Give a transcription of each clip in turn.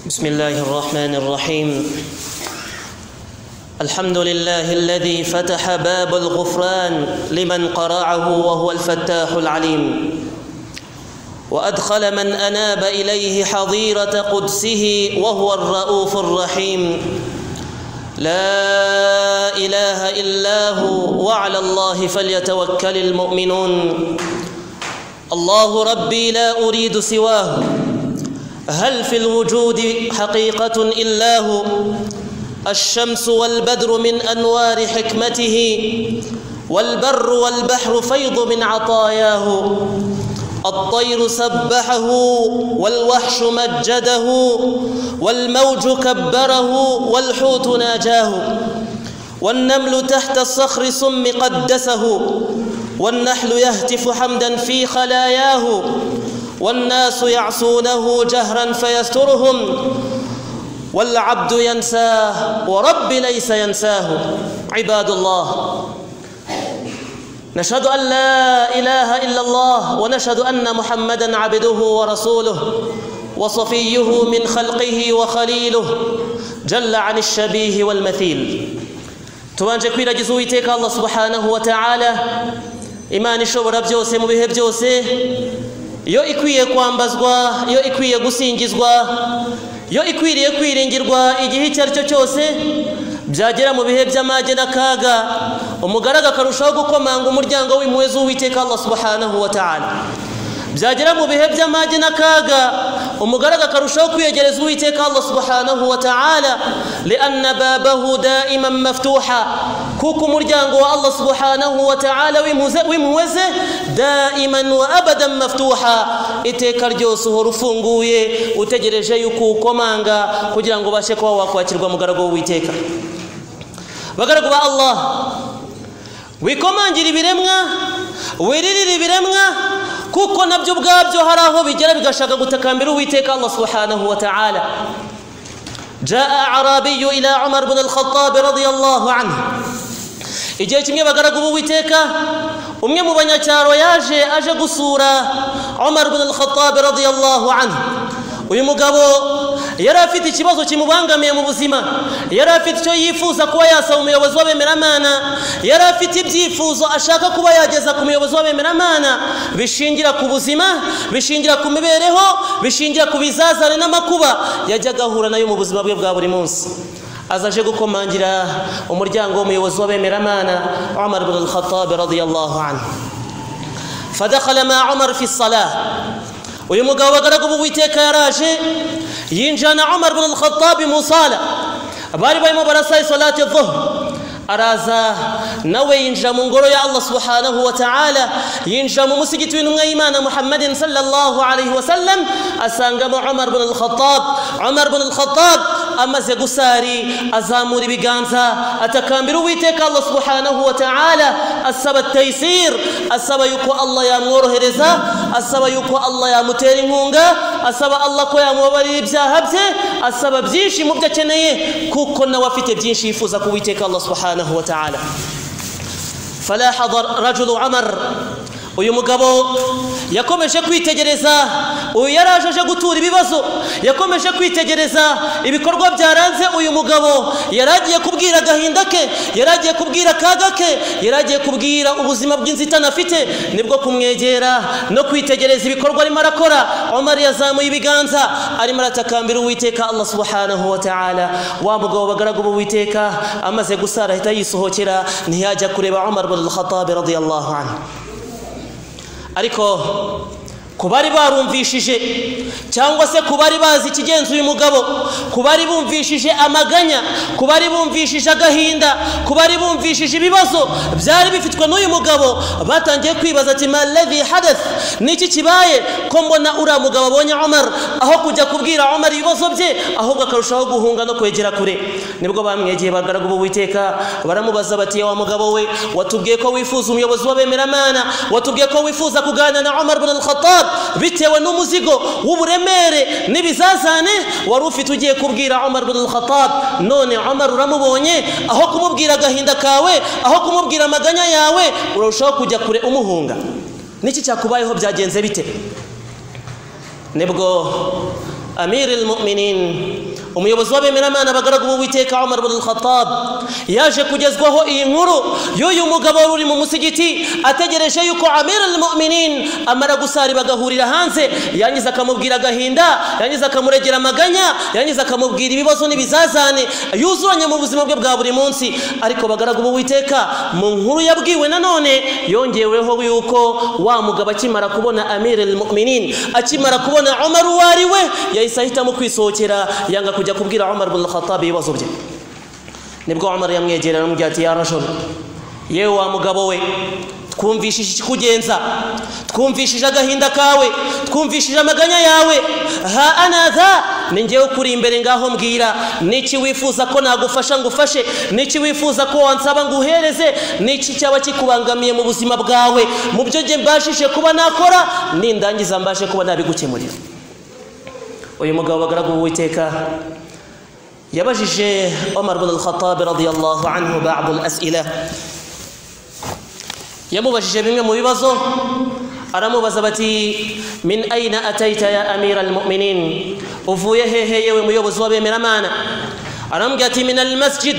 بسم الله الرحمن الرحيم. الحمد لله الذي فتح باب الغفران لمن قرعه وهو الفتاح العليم، وأدخل من أناب إليه حظيرة قدسه وهو الرؤوف الرحيم. لا إله إلا هو وعلى الله فليتوكل المؤمنون. الله ربي لا أريد سواه، هل في الوجود حقيقة إلا هو؟ الشمس والبدر من أنوار حكمته، والبر والبحر فيض من عطاياه. الطير سبحه والوحش مجده، والموج كبره والحوت ناجاه. والنمل تحت الصخر سم قدسه، والنحل يهتف حمدا في خلاياه. والناس يعصونه جهرا فيسترهم، والعبد ينساه ورب ليس ينساه. عباد الله، نشهد أن لا إله إلا الله، ونشهد أن محمدا عبده ورسوله وصفيه من خلقه وخليله، جل عن الشبيه والمثيل. tubanje kwiragiza Uwiteka Allah subhanahu wa ta'ala, Imana ishobora byose mu bihe byose, yo ikwiye kwambazwa, yo ikwiye gusingizwa, yo ikwiriye kwiringirwa igihe icyo ari cyo cyose. Byagera mu bihe by'amage n'akaga, umugaraga akarushaho gukomanga umuryango w'impuhwe z'Uwiteka Allah subhanahu wa ta'ala. Byagera mu bihe by'amage n'akaga, umugaraga akarushaho kwiyegereza Uwiteka Allah subhanahu wa ta'ala, lianna babahu daiman maftuha, kuko umuryango wa Allah subhanahu wa ta'ala w'impuhwe ze daiman wa abadan maftuha, iteka ryose uhora ufunguye utegereje yuko ukomanga kugira ngo ubashe kuba wakwakirwa mugaragu w'Uwiteka. Bagaragu ba Allah, wikomangira ibiremwa, wiririra ibiremwa, kuko nabyo ubwabyo hari aho bigera bigashaka gutakambira Uwiteka Allah subhanahu wa ta'ala. جاء أعرابي إلى عمر بن الخطاب رضي الله عنه. igihe kimwe bagaragu b'Uwiteka, umwe mu banyacyaro aje gusura Umar ibn al-Khattab radiyallahu anhu. Uyu mugabo yari afite ikibazo kimubangamiye mu buzima, yari afite icyo yifuza kuba yasaba umuyobozi w'abemeramana, yari afite ibyifuzo ashaka kuba yageza ku muyobozi w'abemeramana, bishingira ku buzima, bishingira ku mibereho, bishingira ku bizazane n'amakuba yajyaga ahura nayo mu buzima bwe bwa buri munsi. azaje gukomangira umuryango w'umuyobozi w'abemeramana Umar ibn al-Khattab radiyallahu anhu. fadakhala ma Umar fi as-salah. uyu mugabo bagaragu b'Uwiteka yaraje yinjana Umar ibn al-Khattab mu sala, bari barimo barasaya salati adh-dhuhr. araza nawe yinjira mu ngoro ya Allah subhanahu wa ta'ala, yinjira mu musigiti w'intumwa y'Imana Muhammadin sallallahu alayhi wa sallam, asangamo Umar ibn al-Khattab. Umar ibn al-Khattab amaze gusari azamura ibiganza atakambira Uwiteka Allah subhanahu wa ta'ala, asaba taysir, asaba yuko Allah yamworohereza, asaba yuko Allah yamutera inkunga, asaba Allah ko yamubabarira ibyaha bye, asaba byinshi mu byo akeneye, kuko nawe afite byinshi yifuza ku Uwiteka Allah subhanahu wa ta'ala. falaha rajulu Umar, uyu mugabo yakomeje kwitegereza, uyu yaraje aje gutura ibibazo, yakomeje kwitegereza ibikorwa byaranze uyu mugabo. yaragiye kubwira agahinda ke, yaragiye kubwira akaga ke, yaragiye kubwira ubuzima bw'inzitane afite. nibwo kumwegera no kwitegereza ibikorwa arimo arakora, Umar yazamuye ibiganza arimo aratakambira Uwiteka Allah subhanahu wa ta'ala. wa mugabo bagaragu b'Uwiteka amaze gusara ahita yisohokera, ntiyajya kureba Umar ibn al-Khattab radiyallahu anhu. ariko kubari barumvishije, cyangwa se kubari bazi ikigenza uyu mugabo, kubari bumvishije amaganya, kubari bumvishije agahinda, kubari bumvishije ibibazo byari bifitwe n'uyu mugabo, batangiye kwibaza ati ma alladhi hadath, niki kibaye ko mbona uriya mugabo abonye Umar, aho kujya kubwira Umar ibibazo bye ahubwo akarushaho guhunga no kwegera kure. nibwo bamwegeye bagaragu b'Uwiteka baramubaza bati, wa mugabo we, watubwiye ko wifuza umuyobozi w'abemeramana, watubwiye ko wifuza kuganira na Umar ibn al-Khattab bitewe n'umuzigo w'uburemere n'ibizazane wari ufite ugiye kubwira Umar ibn al-Khattab, none Umar uramubonye, aho kumubwira agahinda kawe, aho kumubwira amaganya yawe, urushaho kujya kure umuhunga. niki cyakubayeho? byagenze bite? nibwo أمير المؤمنين umuyobozi w'abemeramana abagaragu b'Uwiteka Umar ibn al-Khattab yaje kugezwaho iyi nkuru y'uyu mugabo uri mu musigiti ategereje yuko Amir al-Mu'minin amara gusari bagahurira hanze yanyiza akamubwira agahinda yanyiza akamuregera amaganya yanyiza akamubwira ibibazo n'ibizazane yuzuranye mu buzima bwe bwa buri munsi ariko bagaragu b'Uwiteka mu nkuru yabwiwe nanone yongeweho yuko wa mugabo akimara kubona Amir al-Mu'minin akimara kubona Umar wariwe yahise ahitamo kwisohokera yanga kujya kubwira Umar ibn al-Khattab ibibazo bye nibwo Umar yamwegera aramubwira ati ya rajul yewe wa mugabo we twumvishije ikikugenza twumvishije agahinda kawe twumvishije amaganya yawe ha anadha ningewe kuri imbere ngaho mbwira niki wifuza ko nagufasha ngufashe niki wifuza ko wansaba nguhereze niki cyaba kikubangamiye mu buzima bwawe mu byo nge mbashije kuba nakora nindangiza mbashe kuba nabigukemurira uyu mugabo bagaragu b'Uwiteka yabajije Umar ibn al-Khattab radiyallahu anhu ba'd al-as'ila yamubajije bimwe mu bibazo aramubaza bati min aina ataita ya amira al-mu'minin uvuye hehe yewe muyobozi w'abemeramana aramubwira ati min al-masjid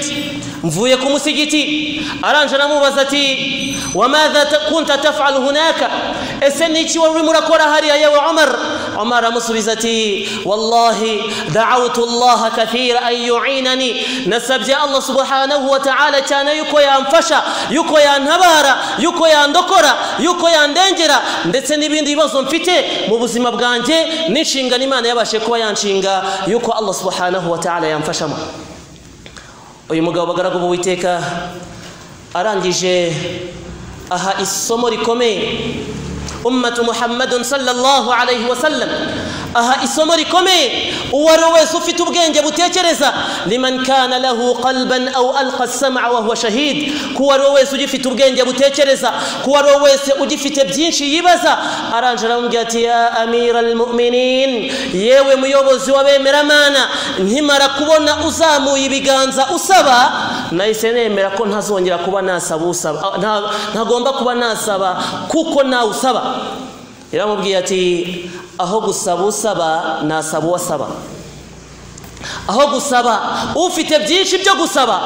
mvuye ku musigiti aranje aramubaza ati wamadha kunta taf'al hunaka ese niki wari murakora hariya yewe Umar amusubiza ati wallahi da'awtu Allah kathira an yu'inani nasabye Allah subhanahu wa ta'ala cyane yuko yamfasha yuko yantabara yuko yandokora yuko yandengera ndetse n'ibindi bibazo mfite mu buzima bwanjye n'inshingano Imana yabashe kuba yanshinga yuko Allah subhanahu wa ta'ala yamfashamo uyu mugabo bagaragu b'Uwiteka arangije aha isomo rikomeye ummatu Muhammadun sallallahu alayhi wa sallam aha isomo rikomeye uwari wese ufite ubwenge butekereza liman kana lahu qalban aw alqa as-sam'a wa huwa shahid kuwari wese ugifite ubwenge butekereza kuwari wese ugifite byinshi yibaza aranje aramubwira ati ya amira al-mu'minin yewe muyobozi w'abemeramana nkimara kubona uzamuye ibiganza usaba nahise nemera ko ntazongera kuba nasaba ntagomba kuba nasaba kuko nawe usaba yaramubwiye ati aho gusaba usaba nasaba wasaba aho gusaba ufite byinshi byo gusaba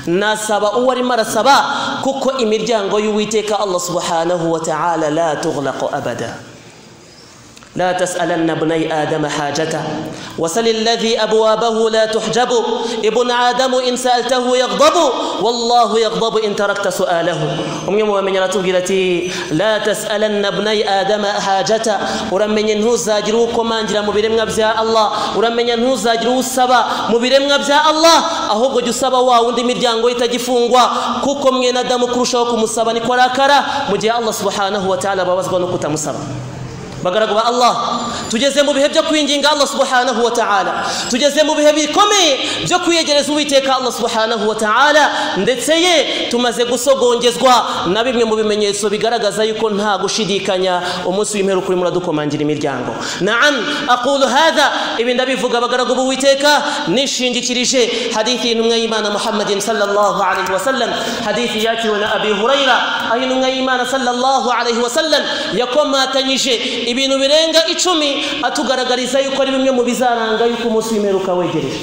nasaba uwo arimo arasaba kuko imiryango y'Uwiteka Allah subhanahu wa ta'ala la tughlaqu abada لا تسألن ابني آدم حاجته وسل الذي أبوابه لا تحجب ابن آدم إن سألته يغضب والله يغضب إن تركت سؤاله ومن يرتبغلتي لا تسألن ابني آدم حاجته ورمن ينهزاجروكم أنجل مبرم نبزاء الله ورمن ينهزاجرو السبا مبرم نبزاء الله أهو جو سبا وندي مرجانغو يتجفونغوا كوكم يندم كروشوكم السبا نكوراكرا مجي الله سبحانه وتعالى بوزغنو كتا مسبا bagaragu ba Allah tugeze mu bihe byo kwinginga Allah subhanahu wa ta'ala tugeze mu bihe bikomeye byo kwiyegereza Uwiteka Allah subhanahu wa ta'ala ndetse ye tumaze gusogongezwa na bimwe mu bimenyetso bigaragaza yuko nta gushidikanya umunsi w'imperuka uri muradukomangira imiryango na'am aqulu hadha ibinda bivuga bagaragu b'Uwiteka nishingikirije hadithi y'intumwa y'Imana Muhammadin sallallahu alayhi wa sallam hadithi yakiriwe na Abi Hurayra aho intumwa y'Imana sallallahu alayhi wa sallam yakomatanyije ibintu birenga 10 atugaragariza yuko ari bimwe mu bizaranga yuko umunsi w'imperuka wegereje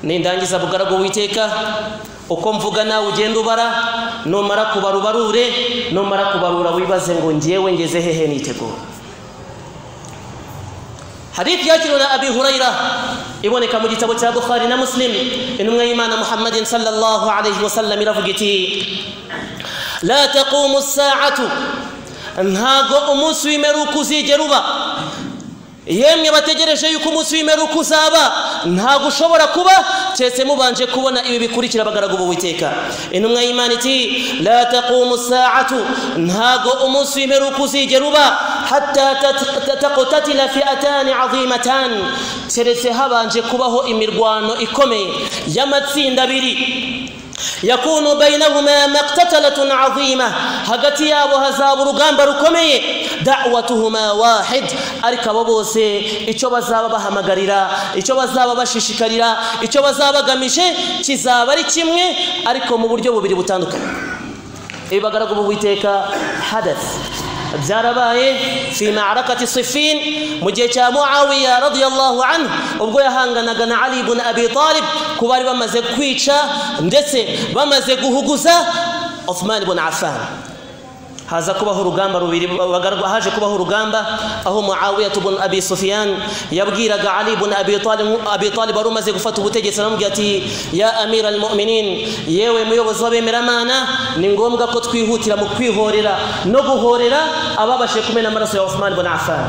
nindangiza bugarago witeka uko mvuga nawe ugenda ubara numara kubarubarure numara kubarura wibaze ngo ngiyewe ngeze hehe nitegura حديث ياتينا أبي هريرة ابن كم جتبو بخاري ومسلم إنه إيمان محمد صلى الله عليه وسلم رفقتي لا تقوم الساعة ntago umunsi w'imperuka uzigeruba yemwe bategereje yuko umunsi w'imperuka uzaba ntago ushobora kuba cyese mubanje kubona ibi bikurikira bagaragu b'Uwiteka intumwa y'Imana iti la taqumu as-sa'atu ntago umunsi w'imperuka uzigeruba hatta taqtatila fi'atan 'azimatan cyese habanje kubaho imirwano ikomeye y'amatsinda abiri yakunu bainahuma maqtatalatun 'azima hagati yabo hazaba urugamba rukomeye da'watuhuma wahid ariko abo bose icyo bazaba bahamagarira icyo bazaba bashishikarira icyo bazaba bagamije kizaba ari kimwe ariko mu buryo bubiri butandukanye ibagaragu b'Uwiteka hadath byarabaye fi ma'arakati Siffin mu gihe cya Muawiya radiyallahu anhu ubwo yahanganaga na Ali ibn Abi Talib kubari bamaze kwica ndetse bamaze guhuguza Uthman ibn Affan. haza kubaho urugamba rubiri haje kubaho urugamba aho Muawiya ibn Abi Sufyan yabwiraga Ali ibn Abi Talib arumaze gufata ubutegetsi aramubwira ati ya amira almu'minin yewe muyobozi w'abemeramana ni ngombwa ko twihutira mu kwihorera no guhorera ababashe kumena amaraso ya Uthman ibn Affan.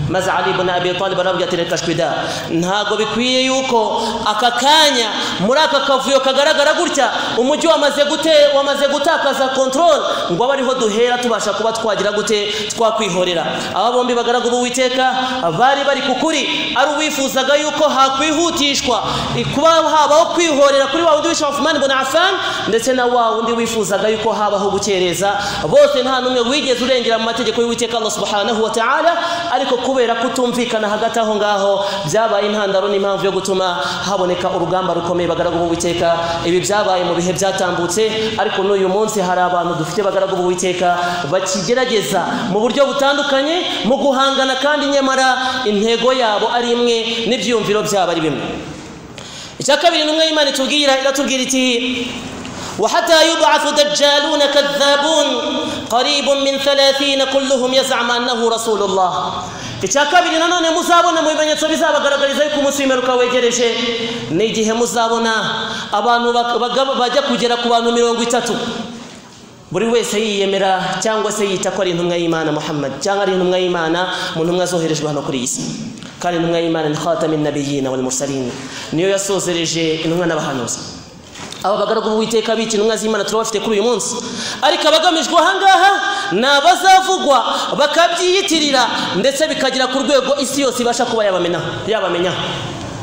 maze Ali ibn Abi Talib arabwira ati reka shwida ntago bikwiye yuko akakanya muri aka kavuyo kagaragara gutya umujyi wamaze gutakaza control ngo abariho duhera tubasha kuba twagira gute twakwihorera. aba bombi bagaragu b'Uwiteka bari kukuri ari uwifuzaga yuko hakwihutishwa kuba habaho kwihorera kuri wa wundi wishe Uthman ibn Affan ndetse na wa wundi wifuzaga yuko habaho gukereza. bose nta numwe wigeze urengera mu mategeko y'Uwiteka Allah subhanahu wa ta'ala, ariko kubera kutumvikana hagati aho ngaho byabaye intandaro n'impamvu yo gutuma haboneka urugamba rukomeye bagaragu b'Uwiteka. ibi byabaye mu bihe byatambutse, ariko n'uyu munsi hari abantu dufite bagaragu b'Uwiteka bakigerageza mu buryo butandukanye mu guhangana, kandi nyamara intego yabo ari imwe n'ibyumviro byabo ari bimwe. icya kabiri n'umwe y'Imana iratubwira iti وحتى يبعث دجالون كذابون قريب من 30 كلهم يزعم أنه رسول الله. icya kabiri nanone muzabona mu bimenyetso bizabagaragariza yuko umunsi w'imperuka wegereje ni igihe muzabona abantu bajya kugera ku bantu 30 buri wese yiyemera cyangwa se yita ko ari intumwa y'Imana Muhammad cyangwa ari intumwa y'Imana mu ntumwa zoherejwe hano kuri isi. kandi intumwa y'Imana ni khatamin nabiyyin wal mursalin, niyo yasozereje intumwa n'abahanuzi. aba bagaragu b'Uwiteka biki intumwa z'Imana turabafite kuri uyu munsi, ariko abagamijwe ahangaha ni abazavugwa bakabyiyitirira ndetse bikagira ku rwego isi yose ibasha kuba yabamenya.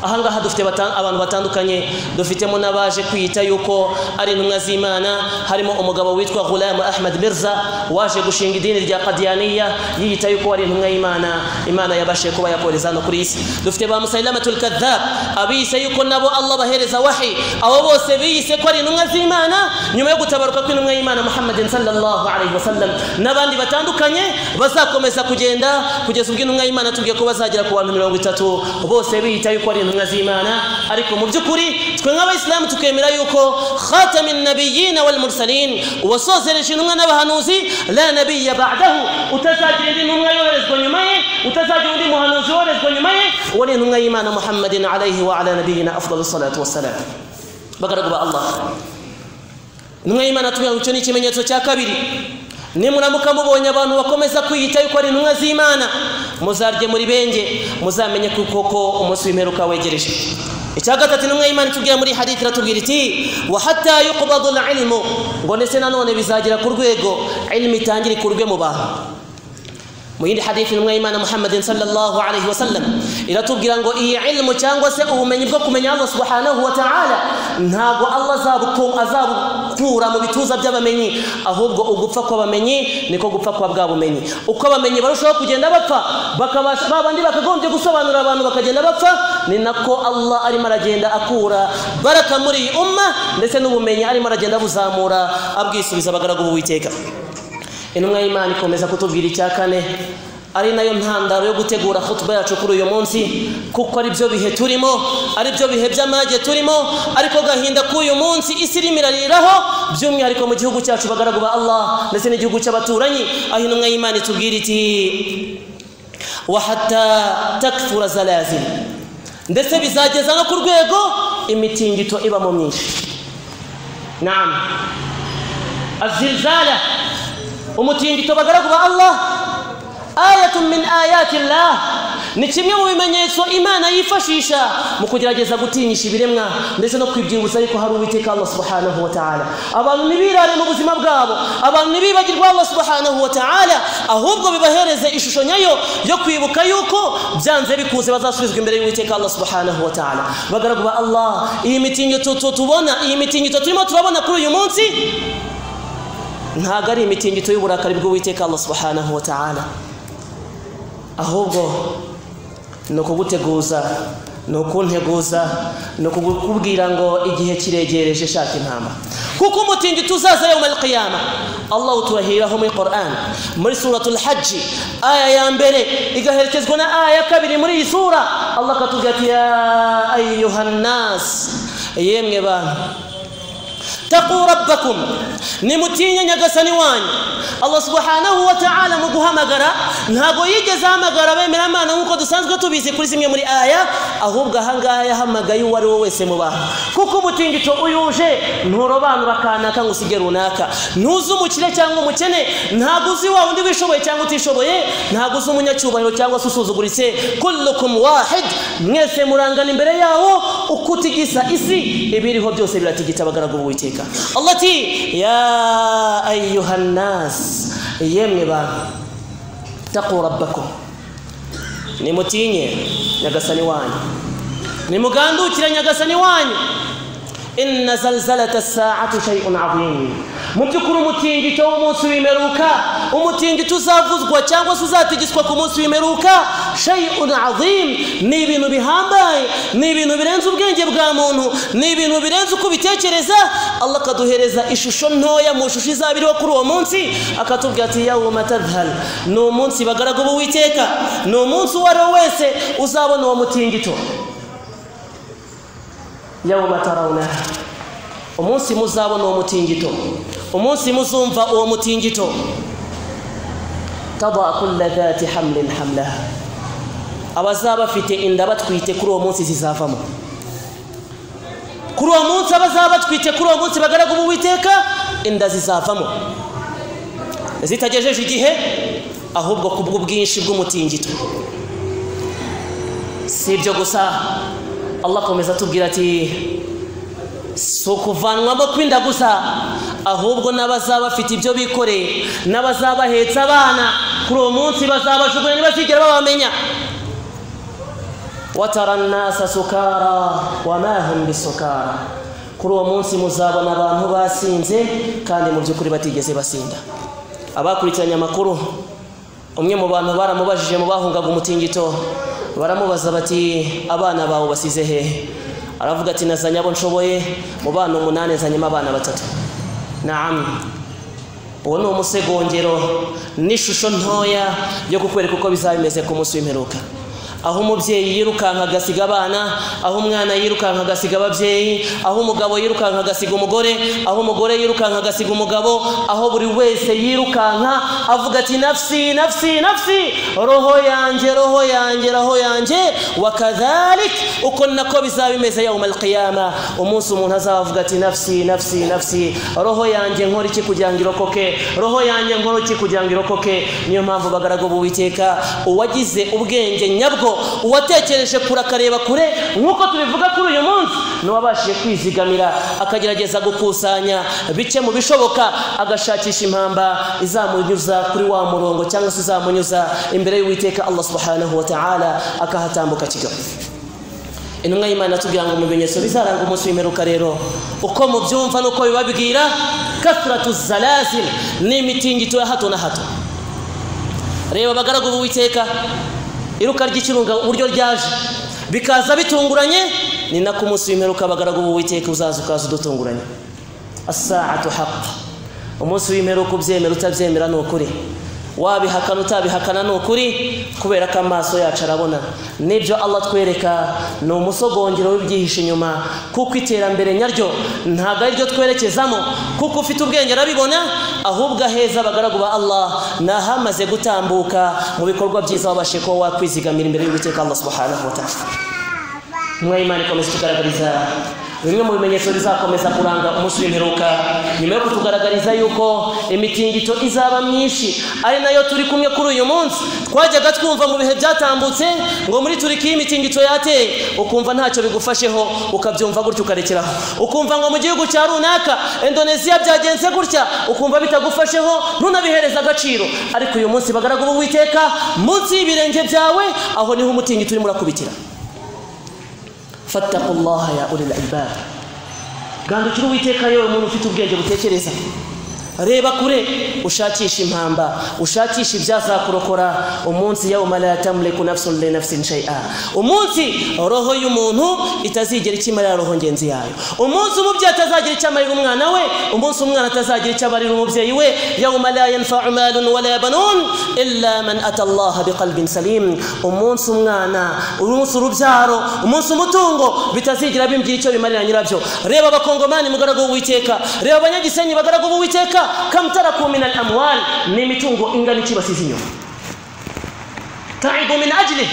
ahangaha dufite abantu batandukanye, dufitemo n'abaje kwiyita yuko ari intumwa z'Imana. harimo umugabo witwa Ghulam Ahmad Mirza waje gushinga idini rya Qadianiya yiyita yuko ari intumwa y'Imana, Imana yabashe kuba yakoreza no kuri isi. dufite ba Musailamatul Kadhab abise yuko nabo Allah bahereza wahi, abo bose biyise ko ari intumwa z'Imana nyuma yo gutabaruka kw'intumwa y'Imana Muhammadin sallallahu alaihi wasallam. n'abandi batandukanye bazakomeza kugenda kugeza ubwo intumwa y'Imana tugiye ko bazagera ku bantu 30 bose biyita yuko ari intumwa z'Imana. ariko mu by'ukuri twe nk'abayisilamu tukemera yuko khatamin nabiyyin wal mursalin, uwasozereje intumwa n'abahanuzi, la nabiyya ba'dahu, utazagira indi ntumwa yoherezwa nyuma ye, utazagira undi muhanuzi yoherezwa nyuma ye, uwo ni intumwa y'Imana Muhammadin alayhi wa ala nabiyyina afdalus salatu wassalam. bagaragu ba Allah, intumwa y'Imana tubiha icyo ni ikimenyetso cya kabiri. nimuramuka mubonye abantu bakomeza kwiyita yuko ari intumwa z'Imana, muzarye muri benge, muzamenye kuko umunsi w'imperuka wegereje. icya gatatu intumwa y'Imana itubwira muri hadith iratubwira iti wa hatta yuqbadu al-ilmu, ngo ndetse nanone bizagira ku rwego ilmu itangire ikurwe mu bantu. mu yindi hadith intumwa y'Imana Muhammadin sallallahu alaihi wasallam iratubwira ngo iyi ilmu cyangwa se ubumenyi bwo kumenya Allah subhanahu wa ta'ala ntago Allah azabukura mu bituza by'abamenyi, ahubwo ugupfa kw'abamenyi niko gupfa kwa bwa bumenyi. uko abamenyi barushaho kugenda bapfa bakabasha babandi bakagombye gusobanura abantu bakagenda bapfa, ni nako Allah arimo aragenda akura baraka muri iyi umma ndetse n'ubumenyi arimo aragenda buzamura abwisubiza abagaragu b'Uwiteka. intumwa y'Imana ikomeza kutubwira icya kane, ari nayo ntandaro yo gutegura khutba yacu kuri uyu munsi, kuko ari byo bihe turimo, ari byo bihe by'amage turimo, ariko gahinda k'uyu munsi isi irimo irariraho, by'umwihariko mu gihugu cyacu bagaragu ba Allah ndetse n'igihugu cy'abaturanyi. aho intumwa y'Imana itubwira iti wa hatta takthura zalazil, ndetse bizageza no ku rwego imitingito ibamo myinshi. naam, azilzala, umutingito bagaragu ba Allah, ayatun min ayati Allah, ni kimwe mu bimenyetso Imana yifashisha mu kugerageza gutinyisha ibiremwa ndetse no kwibyibutsa ariko hari Uwiteka Allah subhanahu wa ta'ala. abantu nibirare mu buzima bwabo, abantu nibibagirwa Allah subhanahu wa ta'ala, ahubwo bibahereze ishusho nyayo yo kwibuka yuko byanze bikuze bazasubizwa imbere y'Uwiteka Allah subhanahu wa ta'ala. bagaragu ba Allah, iyi mitingito tubona, iyi mitingito turimo turabona kuri uyu munsi ntago ari imitingito y'uburakari bw'Uwiteka Allah subhanahu wa ta'ala, ahubwo no kuguteguza nukunteguza nukubwira ngo igihe kiregereje shaka intama kuko umutingito uzaza yawm al-qiyama Allah turahiraho muri Qur'an muri suratul hajj aya ya mbere igaherekezwa na aya kabiri muri iyi sura Allah katubwira ati ya ayyuhan nas yemwe bantu taqu rabbakum nimutinye nyagasani wanyu Allah subhanahu wa ta'ala mu guhamagara ntago yigeze hamagara bemera Imana nkuko dusanzwe tubizi kuri zimwe muri aya ahubwo ahangaha yahamagaye uwari we wese mu bantu kuko umutingito uyuje nturobanura kanaka ngo usige runaka ntuzi umukire cyangwa umukene ntago uzi wa undi wishoboye cyangwa utishoboye ntago uzi umunyacyubahiro cyangwa usuzuguritse kullukum wahid mwese murangana imbere yawo ukutigisa isi ibiriho byose biratigita abagaragu b'Uwiteka Allah ati ya ayyuhan nas yemwe bantu taqu rabbakum nimutinye nyagasani wanyu nimugandukira nyagasani wanyu inna zalzalata as-sa'ati shay'un 'azim mu byukuri umutingito w'umunsi w'imeruka umutingito uzavuzwa cyangwa se uzatigiswa ku munsi w'imeruka shay'un 'azim ni ibintu bihambaye ni ibintu birenze ubwenge bwa muntu ni ibintu birenze uko bitekereza Allah kaduhereza ishusho ntoya mu shusho izabiriho kuri uwo munsi akatubwira ati yawma tadhhal ni umunsi bagaragu b'Uwiteka ni umunsi wari wese uzabona uwo mutingito yawma tarawna umunsi muzabona uwo mutingito umunsi muzumva uwo mutingito tada kulla dhati hamlin hamlaha abazaba bafite inda batwite kuri uwo munsi zizavamo kuri uwo munsi abazaba batwite kuri uwo munsi bagaragu b'Uwiteka inda zizavamo zitagejeje igihe ahubwo kubwo bwinshi bw'umutingito si ibyo gusa Allah komeza tubwira ati sukuvanwamo kwinda gusa ahubwo n'abazaba bafite ibyo bikoreye n'abazaba hetsa abana kuri uwo munsi bazabashugunya ntibazigera babamenya watara an-nasa sukara wama hum bisukara kuri uwo munsi muzabona abantu basinze kandi mu by'ukuri batigeze basinda abakurikiranye amakuru umwe mu bantu baramubajije mu bahungaga umutingito baramubaza bati abana bawe basize he aravuga ati nazanye abo nshoboye mu bana 8 zanyemo abana 3 naam uwo ni umusegongero n'ishusho ntoya yo kukwereka uko bizabimeze ku munsi w'imperuka aho umubyeyi yirukanka agasiga abana aho umwana yirukanka agasiga ababyeyi aho umugabo yirukanka agasiga umugore aho umugore yirukanka agasiga umugabo aho buri wese yirukanka avuga ati nafsi nafsi nafsi roho yanjye roho yanjye roho yanjye wakadhalik uko nako bizabimeze yawm al-qiyama umunsi umuntu azavuga ati nafsi nafsi nafsi roho yanjye nkora iki kugira ngo irokoke roho yanjye nkora iki kugira ngo irokoke niyo mpamvu bagaragu b'Uwiteka uwagize ubwenge nyabwo uwatekereje kurakareba kure nkuko tubivuga kuri uyu munsi n'uwabashije kwizigamira akagerageza gukusanya bice mu bishoboka agashakisha impamba izamunyuza kuri wa murongo cyangwa se izamunyuza imbere y'Uwiteka Allah subhanahu wa ta'ala akahatambuka kigabo intumwa y'Imana tugira ngo mu bimenyetso bizaranga umunsi w'imperuka rero uko mubyumva nuko bibabwira kathratu zalazil ni imitingito ya hato na hato reba bagaragu b'Uwiteka iruka ry'ikirunga uburyo ryaje bikaza bitunguranye ni nako umunsi w'imperuka bagaragu b'Uwiteka uzaza ukaza udutunguranye as-sa'atu haqq umunsi w'imperuka ubyemera utabyemera ni ukuri wabihakana utabihakana ni ukuri kubera ko amaso yacu arabona nibyo Allah twereka ni umusogongero w'ibyihishe inyuma kuko iterambere nyaryo ntago ari ryo twerekezamo kuko ufite ubwenge arabibona ahubwo aheza bagaragu ba Allah nahamaze gutambuka mu bikorwa byiza wabashe ko wakwizigamira imbere y'Uwiteka Allah subhanahu wa ta'ala mwayimana ikomeze kugaragariza bimwe mu bimenyetso bizakomeza kuranga umunsi w'imperuka nyuma yo kutugaragariza yuko imitingito izaba myinshi ari nayo turi kumwe kuri uyu munsi twajyaga twumva mu bihe byatambutse ngo muri Turikiya imitingito yateye ukumva ntacyo bigufasheho ukabyumva gutyo ukarekeraho ukumva ngo mu gihugu cya runaka Indonesia byagenze gutya ukumva bitagufasheho ntunabihereza agaciro ariko uyu munsi bagaragu b'Uwiteka munsi y'ibirenge byawe aho niho umutingito urimo urakubitira fattaqullaha ya ulil albab gandukira Uwiteka yewe umuntu ufite ubwenge butekereza reba kure ushakisha impamba ushakisha ibyazakurokora umunsi yawma la tamliku nafsun li nafsin shay'a umunsi roho y'umuntu itazigera ikimarira roho ngenzi yayo umunsi umubyeyi atazagira icyamarira umwana we umunsi umwana atazagira icyamarira umubyeyi we yawma la yanfa'u malun wala banun illa man ata Allah biqalbin salim umunsi umwana umunsi urubyaro umunsi umutungo bitazigira bimbye icyo bimarira nyirabyo reba abakongomani mugarago w'Uwiteka reba abanyagisenyi bagarago b'Uwiteka kam taraku min al-amwal n'imitungo ingana iki basize inyuma ta'ibu min ajli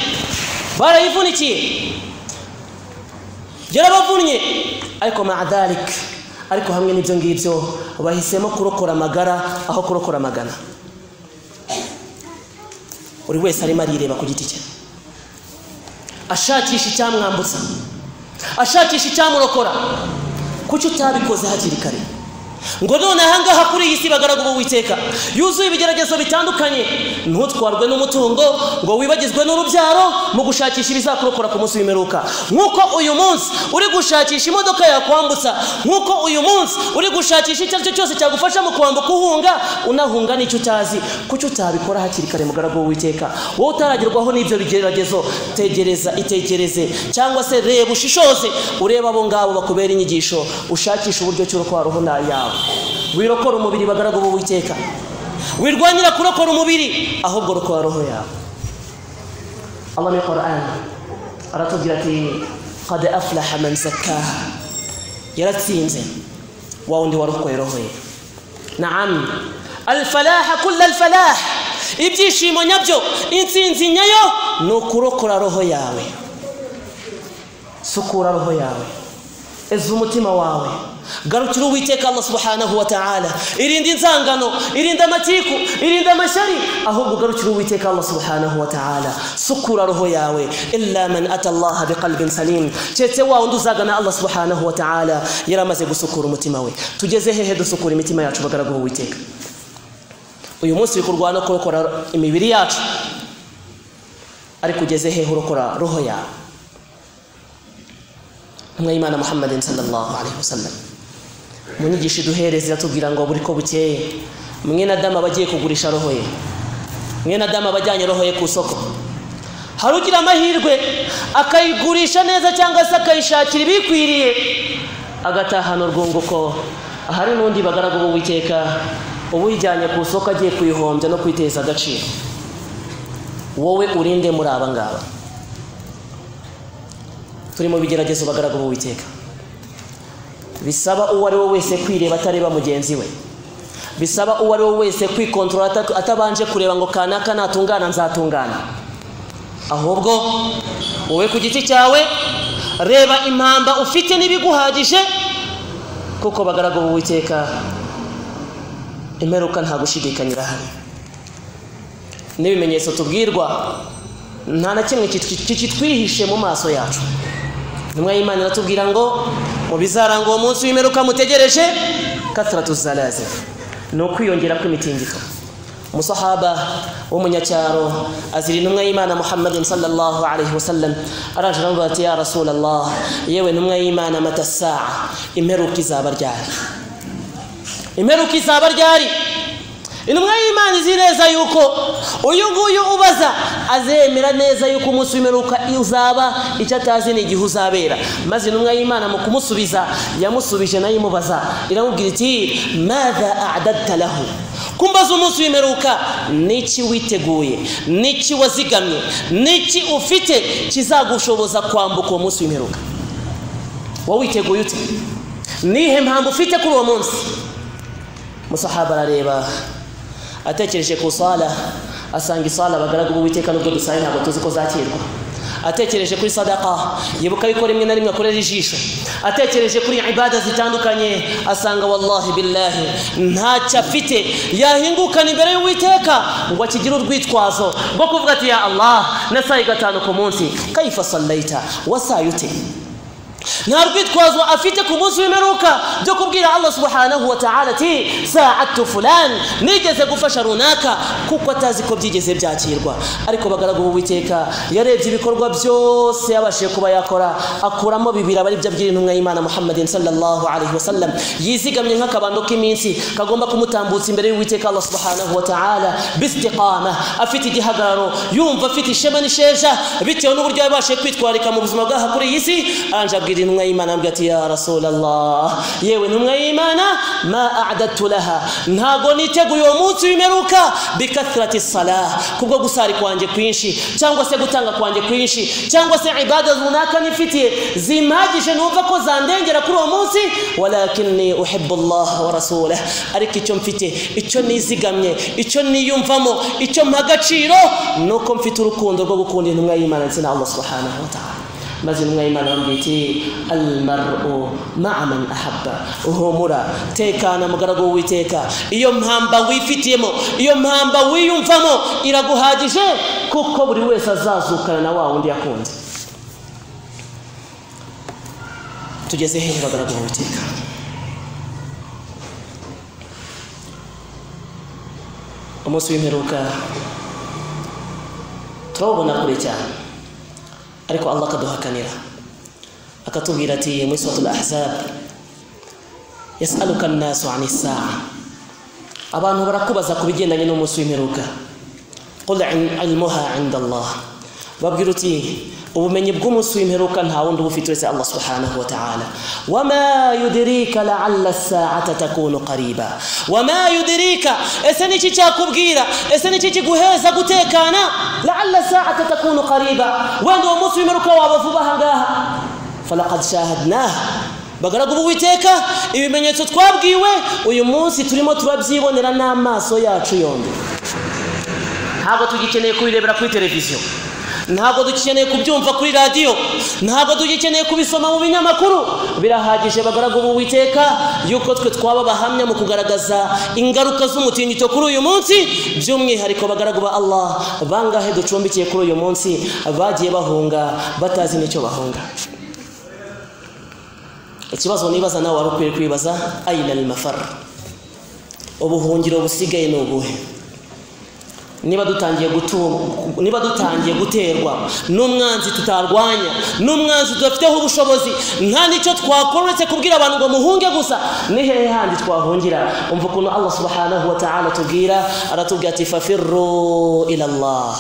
barayivunikiye yarabavunnye ariko ma'adhalik ariko hamwe n'ibyo ngibyo bahisemo kurokora amagara aho kurokora amagana buri wese arimo arireba ku giti cye ashakisha icyamwambutsa ashakisha icyamurokora kuki utabikoze hakiri kare ngo none ahangaha kuri iyi si bagaragu b'Uwiteka yuzuye ibigeragezo bitandukanye ntutwarwe n'umutungo ngo wibagizwe n'urubyaro mu gushakisha ibizakurokora ku munsi w'imperuka nk'uko uyu munsi uri gushakisha imodoka yakwambutsa nk'uko uyu munsi uri gushakisha icyo aricyo cyose cyagufasha mu kwambuka uhunga unahunga n'icyo utazi kuki utabikora hakiri kare mugaragu b'Uwiteka wowe utaragerwaho n'ibyo bigeragezo itegereze cyangwa se reba ushishoze ureba abo ngabo bakubera inyigisho ushakisha uburyo cy'urokora roho yawe wirokora umubiri bagaragu b'Uwiteka wirwanira kurokora umubiri ahubwo rokora roho yawe Allah mu Qur'an aratubwira ati qad aflaha man zakkaha yaratsinze wa undi warokoye roho ye naam al-falah kull al-falah ibyishimo nyabyo intsinzi nyayo no kurokora roho yawe sukura roho yawe ezo umutima wawe garukira Uwiteka Allah subhanahu wa ta'ala irinda inzangano irinda amatiku irinda amashari ahubwo garukira Uwiteka Allah subhanahu wa ta'ala sukura roho yawe illa man ata Allah biqalbin salim cece wa undi uzagana Allah subhanahu wa ta'ala yaramaze gusukura umutima we tugeze hehe dusukura imitima yacu bagaragu Uwiteka uyu munsi bikurwana kurokora imibiri yacu ariko ugeze hehe urokora roho yawe Imana Muhammadin sallallahu alaihi wasallam munyigisha duhereza tubwira ngo buri ko bukeye mwene Adama bagiye kugurisha roho ye mwene Adama bajyanye roho ye ku soko harugira amahirwe akayigurisha neza cyangwa se akayishakira ibikwiriye agatahana urwunguko ahari n'undi bagaragu b'Uwiteka ubuyijyanye ku soko agiye kuyihombya no kwiteza agaciro wowe urinde muri aba ngaba turi mu bigeragezo bagaragu b'Uwiteka bisaba uwo ari we wese kwireba atareba mugenzi we bisaba uwo ari we wese kwikontrola atabanje kureba ngo kanaka natungana nzatungana ahubwo wowe ku giti cyawe reba impamba ufite n'ibiguhagije kuko bagaragu b'Uwiteka imperuka nta gushidikanyira hano n'ibimenyetso tubwirwa nta na kimwe kitwihishe mu maso yacu nimwe Imana iratubwira ngo mu bizaranga uwo munsi w'imperuka mutegereje kathratu zalazil no kwiyongera kw'imitingito umusahaba w'umunyacyaro azira intumwa y'Imana Muhammadin sallallahu alaihi wasallam araje aravuga ati ya Rasulullah yewe ntumwa y'Imana mata saa imperuka izaba ryari imperuka izaba ryari intumwa y'Imana izi neza yuko uyu nguyu ubaza azemera neza yuko umunsi w'imperuka uzaba icyo atazi ni igihe uzabera maze intumwa y'Imana mu kumusubiza yamusubije nayo imubaza iramubwira iti madha a'dadta lahu kumbaza umunsi w'imperuka niki witeguye niki wazigamye niki ufite kizagushoboza kwambuka uwo munsi w'imperuka wowe witeguye ute nihe mpamvu ufite kuri uwo munsi musahaba arareba atekereje ku sala asanga isala bagaragu b'Uwiteka nubwo dusaye ntabwo tuzi ko zakirwa atekereje kuri sadaqa yibuka yuko rimwe na rimwe akorera ijisho atekereje kuri ibada zitandukanye asanga wallahi billahi ntacyo afite yahingukana imbere y'Uwiteka ngo akigire urwitwazo rwo kuvuga ati ya Allah nasaye gatanu ku munsi kaifa sallaita wasayute nta rwitwazo afite ku munsi w'imperuka byo kubwira Allah subhanahu wa ta'ala ati sa'atu fulan nigeze gufasha runaka kuko atazi ko byigeze byakirwa. Ariko bagaragu b'Uwiteka yarebye ibikorwa byose yabashije kuba yakora akuramo bibiri abari byo abwira intumwa y'Imana Muhammadin sallallahu alaihi wasallam yizigamye nk'akabando k'iminsi kagomba kumutambutsa imbere y'Uwiteka Allah subhanahu wa ta'ala bistiqama afite igihagararo yumva afite ishema n'isheja bitewe n'uburyo yabashije kwitwarika mu buzima bwaha kuri iyi si. Anjabwira intumwa y'Imana ambwira ya Rasulallah yewe intumwa y'Imana ma a'dadtu laha ntago niteguye uwo munsi w'imperuka bikathrati salah kubwo gusari kwanjye kwinshi cyangwa se gutanga kwanjye kwinshi cyangwa se ibada runaka nifitiye zimagije numva ko zandengera kuri uwo munsi walakinni uhibbu Allah wa rasulahu ariko icyo mfite icyo nizigamye icyo niyumvamo icyo mpagaciro nuko mfite urukundo rwo gukunda intumwa y'Imana ndetse na Allah subhanahu wa ta'ala. maze intumwa y'Imana yambwira almar'u ma'a man ahabba uhumura tekana mugaragu w'Uwiteka iyo mpamba wifitiyemo iyo mpamba wiyumvamo iraguhagije kuko buri wese azazukana na wa wundi yakunze. Tugeze hehe bagaragu b'Uwiteka? Umunsi w'imperuka turabona kure cyane ariko Allah akaduhakanira akatubwira ati muri suratul ahzab yasaluka an-nasu 'ani as-sa'a abantu barakubaza kubigendanye n'umunsi w'imperuka qul 'ilmuha 'inda Allah babwira uti ubumenyi bw'umunsi w'imperuka nta wundi bufite wese Allah subhanahu wa ta'ala. Wama yudrika la'alla as-sa'ata takunu qariba wama yudrika ese niki cyakubwira ese niki kiguheza gutekana la'alla as-sa'ata takunu qariba wenda umunsi w'imperuka wabavuba hangaha falaqad shahadnaha bagaragu b'Uwiteka ibimenyetso twabwiwe uyu munsi turimo turabyibonera n'amaso yacu yombi. Ntabwo tugikeneye kubirebera kuri televiziyo, ntabwo dukeneye kubyumva kuri radio, ntabwo dukeneye kubisoma mu binyamakuru. Birahagije bagaragu b'Uwiteka yuko twe twaba bahamya mu kugaragaza ingaruka z'umutingito kuri uyu munsi, by'umwihariko bagaragu ba Allah bangahe ducumbikiye kuri uyu munsi bagiye bahunga batazi n'icyo bahunga. Ikibazo nibaza nawe warukwiye kwibaza ayina al-mafar, ubuhungiro busigaye n'ubuhe? niba dutangiye guterwa n'umwanzi tutarwanya n'umwanzi tudafiteho ubushobozi nta nicyo twakoretse kubwira abantu ngo muhunge gusa, ni hehe handi twahungira? Umva ukuntu Allah subhanahu wa ta'ala tubwira, aratubwira ati fafirru ila Allah,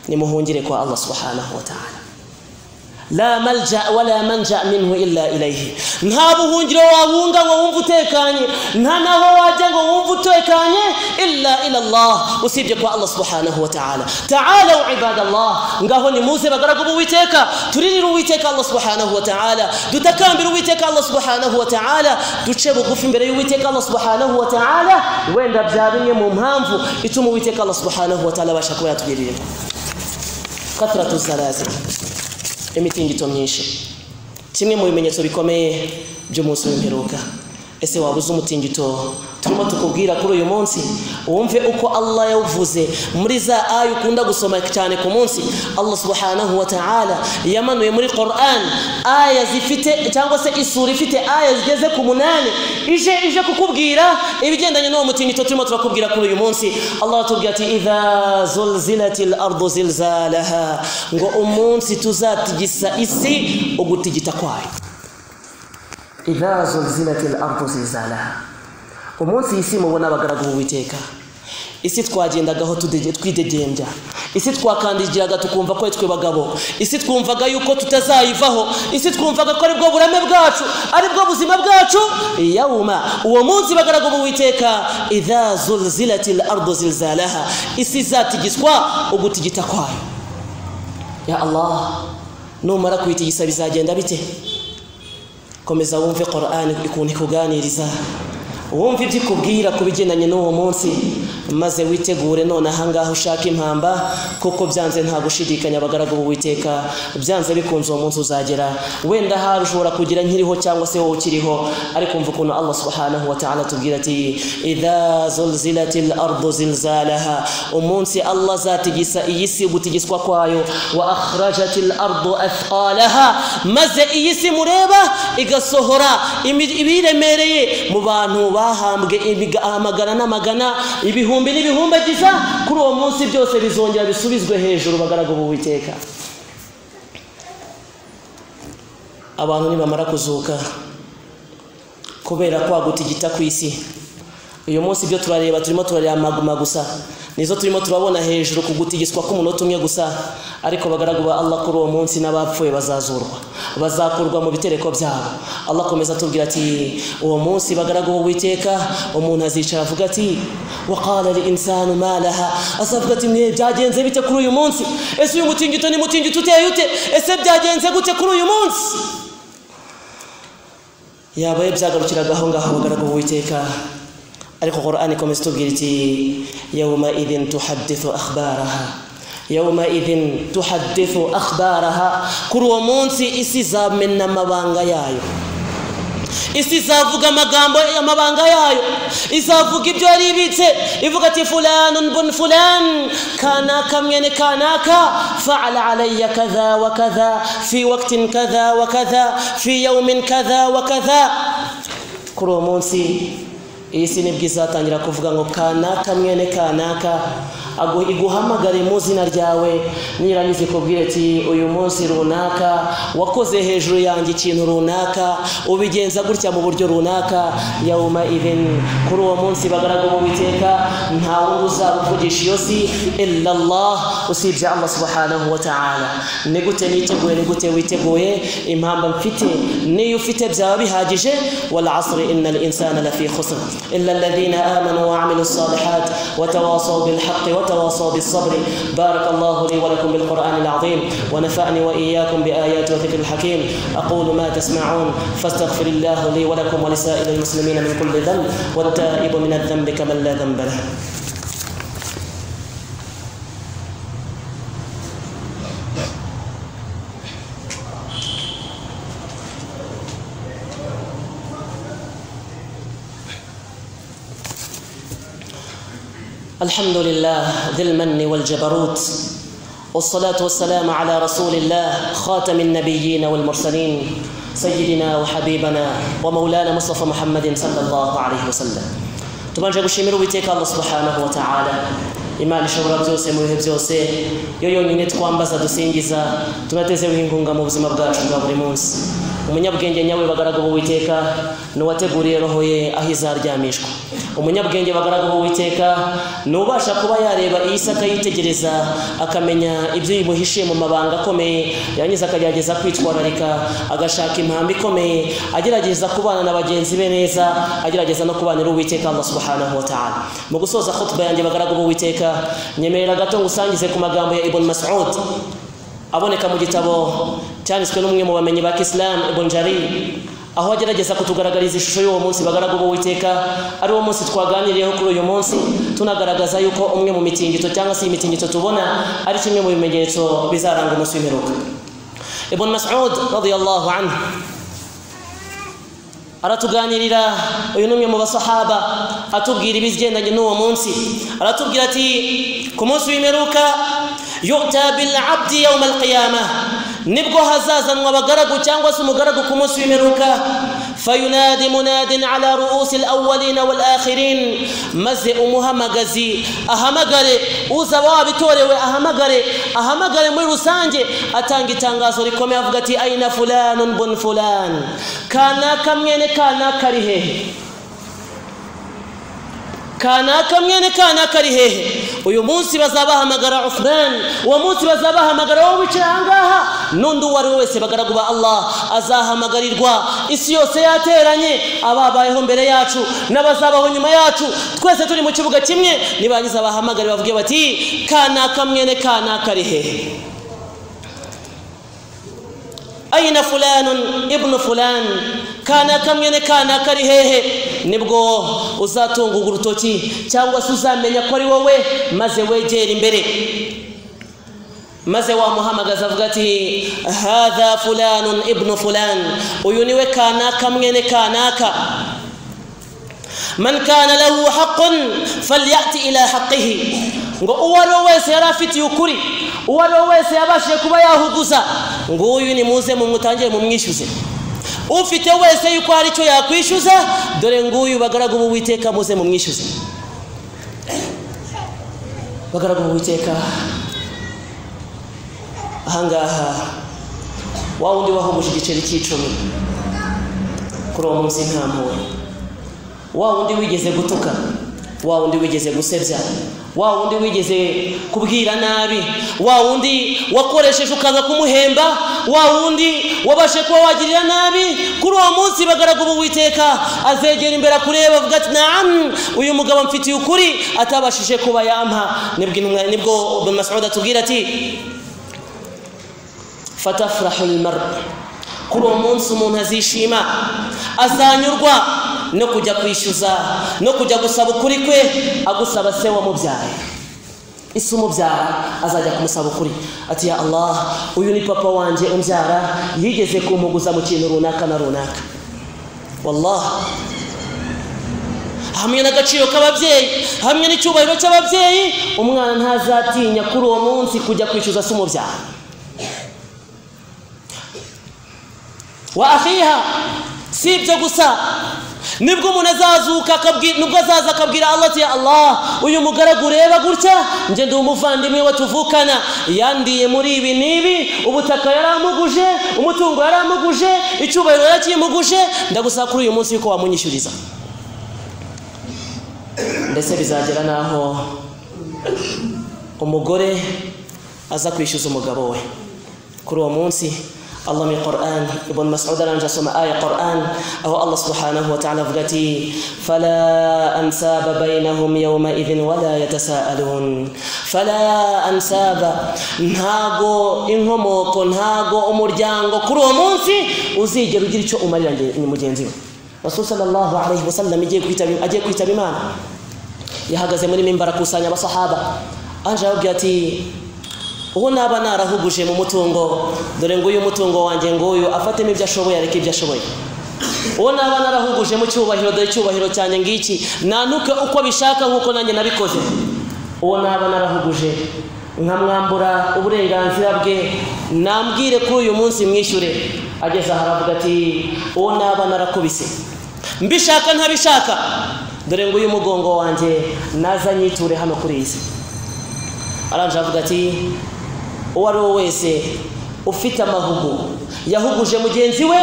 nimuhungire kwa Allah subhanahu wa ta'ala. La malja wala manja minhu illa ilayhi, nta buhungiro wahunga ngo wumve utekanye, nta naho wajya ngo wumve utekanye illa ila Allah, usibye kwa Allah subhanahu wa ta'ala. Ta'ala ibadallah, ngaho nimuze bagaragu b'Uwiteka turirira Uwiteka Allah subhanahu wa ta'ala, dutakambira Uwiteka Allah subhanahu wa ta'ala, duce bugufi imbere y'Uwiteka Allah subhanahu wa ta'ala, wenda byabimwe mu mpamvu ituma Uwiteka Allah subhanahu wa ta'ala basha kuba yatugirira. Katratu zalazil, imitingito myinshi, kimwe mu bimenyetso bikomeye by'umunsi w'imperuka. Ese wabuze umutingito turimo tukubwira kuri uyu munsi? Wumve uko Allah yawuvuze muri za aya ukunda gusoma cyane ku munsi. Allah subhanahu wa ta'ala yamanuye muri Qur'an aya zifite cyangwa se isura ifite aya zigeze ku 8 ije kukubwira ibigendanye n'uwo mutingito turimo turakubwira kuri uyu munsi. Allah atubwira ati idha zulzilatil ardu zilzalaha, ngo umunsi tuzatigisa isi ugutigita kwayo. Idha zulzilatil ardu zilzalaha, umunsi isi mubona abagaragu b'Uwiteka, isi twagendagaho twidegembya, isi twakandikiraga tukumva ko twe bagabo, isi twumvaga yuko tutazayivaho, isi twumvaga ko aribwo burame bwacu, aribwo buzima bwacu. Yawma, uwo munsi bagaragu b'Uwiteka, idha zulzilatil ardu zilzalaha, isi zatigiswa ugutigita kwayo. Ya Allah, numara kwitigisa bizagenda bite? Komeza wumve Qur'an ikuntu ikuganiriza, wumve ibyikubwira kubigendanye n'uwo munsi, maze witegure none ahangaha ushaka impamba kuko byanze nta gushidikanya abagaragu b'Uwiteka byanze bikunze uwo munsi uzagera wenda hari ushobora kugira nkiriho cyangwa se wowe ukiriho ariko mvuga ukuntu Allah subhanahu wa ta'ala tubwira ati idha zulzilatil ardu zilzalaha umunsi Allah zatigisa iyisi gutigiswa kwayo wa akhrajatil ardu athqalaha maze iyisi mureba igasohora ibiremereye mu bantu bahambwe amagana n'amagana ibihumbi n'ibihumbi giza kuri uwo munsi byose bizongera bisubizwe hejuru bagaragu b'Uwiteka abantu nibamara kuzuka kubera kwagutigita kw'isi uyu munsi byo turareba turimo turareba maguma gusa nizo turimo turabona hejuru kugutigiswa k'umunota umwe gusa ariko bagaragu ba Allah kuri uwo munsi n'abapfuye bazazurwa bazakurwa mu bitereko byabo Allah komeza tubwira ati uwo munsi bagaragu b'Uwiteka umuntu azicara avuga ati waqala lil insanu ma laha asavuga ati mwe byagenze bite kuri uyu munsi ese uyu mutingito ni mutingito uteye ute ese byagenze gute kuri uyu munsi yabaye byagarukiraga aho ngaho bagaragu b'Uwiteka ariko Qur'ani komeza tubwira iti yawma idhin tuhaddithu akhbaraha yawma idhin tuhaddithu akhbaraha kuri uwo munsi isi zamena amabanga yayo isi izavuga amagambo y'amabanga yayo izavuga ibyo yari ibitse ivuga ati fulanun bun fulan kana kamyene kanaka fa'ala alayya kadha wa kadha fi waqtin kadha wa kadha fi yawmin kadha wa kadha kuri uwo munsi isi nibwo izatangira kuvuga ngo kanaka mwene kanaka iguhamagare mu zina ryawe nirangize kubwira ati uyu munsi runaka wakoze hejuru yanjye ikintu runaka ubigenza gutya mu buryo runaka yawma idhin kuri uwo munsi bagaragu b'Uwiteka nta wundi uzavugisha iyo si illa Allah usibye Allah subhanahu wa ta'ala ni gute niteguye ni gute witeguye impamba mfite niyo ufite byaba bihagije wal asri innal insana lafi khusr illa alladhina amanu wa amilus salihat wa tawasaw bil haqqi وتواصوا بالصبر بارك الله لي ولكم بالقرآن العظيم ونفعني وإياكم بآيات وذكر الحكيم أقول ما تسمعون فاستغفر الله لي ولكم ولسائر المسلمين من كل ذنب والتائب من الذنب كمن لا ذنب له الحمد لله ذي المن والجبروت والصلاة والسلام على رسول الله خاتم النبيين والمرسلين سيدنا وحبيبنا ومولانا مصطفى محمد صلى الله عليه وسلم تبارك gushimira Uwiteka Allah subhanahu wa ta'ala Imana ishobora byose mu bihe byose yo yonyine twambaza dusingiza tunatezeho inkunga mu buzima bwacu bwa buri munsi umunyabwenge nyawe bagaragu b'Uwiteka n'uwateguriye roho ye aho izaryamishwa umunyabwenge bagaragu b'Uwiteka n'ubasha kuba yareba Isaka yitegereza akamenya ibyo yimuhishiye mu mabanga akomeye yanyiza akagerageza kwitwararika agashaka impamba ikomeye agerageza kubana na bagenzi be neza agerageza no kubanira Uwiteka Allah subhanahu wa ta'ala mu gusoza khutba yanjye bagaragu b'Uwiteka nyemerera gato ngusangize ku magambo ya Ibn Mas'ud aboneka mu gitabo cyanditswe n'umwe mu bamenyi ba Islam Ibn Jarir aho agerageza kutugaragariza ishusho y'uwo munsi bagaragu b'Uwiteka ari wo munsi twaganiriyeho kuri uyu munsi tunagaragaza yuko umwe mu mitingito cyangwa se imitingito tubona ari kimwe mu bimenyetso bizaranga umunsi w'imperuka Ibn Mas'ud radiyallahu anhu aratuganirira uyu numwe mu basahaba atubwira ibigendanye n'uwo munsi aratubwira ati ku munsi w'imperuka yu'ta bil 'abdi yawm al-qiyamah nibwo hazazanwa abagaragu cyangwa se umugaragu ku munsi w'imperuka fayunadi munadin ala ru'usi al-awwalin wal-akhirin maze umuhamagazi ahamagare uzaba wabitorewe ahamagare muri rusange atanga itangazo rikomeye avuga ati aina fulanun bun fulan kana kamwene kana kari hehe kana kamwene kana kari hehe uyu munsi bazabahamagara Uthman uwo munsi bazabahamagara wowe wicarangaha nundi wari wese bagaragu ba Allah azahamagarirwa isi yose yateranye ababayeho mbere yacu n'abazabaho nyuma yacu twese turi mu kibuga kimwe nibagiza bahamagara bavuge bati kana kamwene kana kari hehe aina fulanun ibn fulan kana kamwene kana kari hehe nibwo uzatunguka urutoki cyangwa se uzamenya ko ari wowe maze wegera imbere maze wamuhamagaza avuga ati hadha fulanun ibnu fulan, uyu niwe kanaka mwene kanaka. Man kana lahu haqqun falyati ila haqqihi, ngo uwaro wese yari afitiye ukuri, uwaro wese yabashije kuba yahuguza, ngo uyu ni muze mumutangire mumwishyuze. Ufite wese yuko hari icyo yakwishyuza, dore nguyu bagaragu b'Uwiteka muze mumwishyuze. Bagaragu b'Uwiteka ahangaha wa wundi wahuguje igiceri cy'icumi kuri uwo munsi nta mpuhwe, wa wundi wigeze gutuka, wa wundi wigeze gusebya, wa wundi wigeze kubwira nabi, wa wundi wakoresheje ukaza kumuhemba, wa wundi wabashe kuba wagirira nabi, kuri uwo munsi bagaragu b'Uwiteka azegera imbere kureba avuga ati naam, uyu mugabo mfitiye ukuri atabashije kuba yampa. Nibwo Ibn Mas'ud atubwira ati fatafrahu almar, kuri uwo munsi umuntu azishima, azanyurwa no kujya kwishyuza no kujya gusaba ukuri kwe, agusaba se wamubyaye. Isi umubyara azajya kumusaba ukuri ati ya Allah, uyu ni papa wanjye umbyara, yigeze kumuguza mu kintu runaka na runaka. Wallah, hamwe n'agaciro k'ababyeyi, hamwe n'icyubahiro cy'ababyeyi, umwana ntazatinya kuri uwo munsi kujya kwishyuza se umubyara. Wa akhiha, si ibyo gusa, nibwo umuntu azazuka nubwo azaza akabwira Allah ati ya Allah, uyu mugaragu ureba gutya, nge ndi umuvandimwe we tuvukana, yandiye muri ibi n'ibi, ubutaka yaramuguje, umutungo yaramuguje, icyubahiro yarakimuguje, ndagusaba kuri uyu munsi yuko wamunyishyuriza. Ndetse bizagera naho umugore aza kwishyuza umugabo we kuri uwo munsi. Allah min Qur'an, Ibn Mas'ud aranja soma aya Qur'an, aho Allah subhanahu wa ta'ala avuga ati fala ansaba bainahum yawma idhin wala yatasaalun. Fala ansaba, ntago inkomoko, ntago umuryango kuri uwo munsi uzigera ugira icyo umarira mugenzi we. Rasul sallallahu alayhi wasallam agiye kwitaba Imana, yahagaze muri mimbara kusanya abasahaba, anje ababwira ati uwo naba narahuguje mu mutungo, dore ngo uyu mutungo wanjye nguyu afatemo ibyo ashoboye areke ibyo ashoboye. Uwo naba narahuguje mu cyubahiro, dore icyubahiro cyanjye ngiki, nantuke uko bishaka nk'uko nanjye nabikoze. Uwo naba narahuguje nkamwambura uburenganzira bwe, nambwire kuri uyu munsi mwishyure. Ageze aha aravuga ati uwo naba narakubise, mbishaka ntabishaka, dore ngo uyu mugongo wanjye naza nyiture hano kuri iyi si. Aranje avuga ati uwo ari we wese ufite amahugu yahuguje mugenzi we,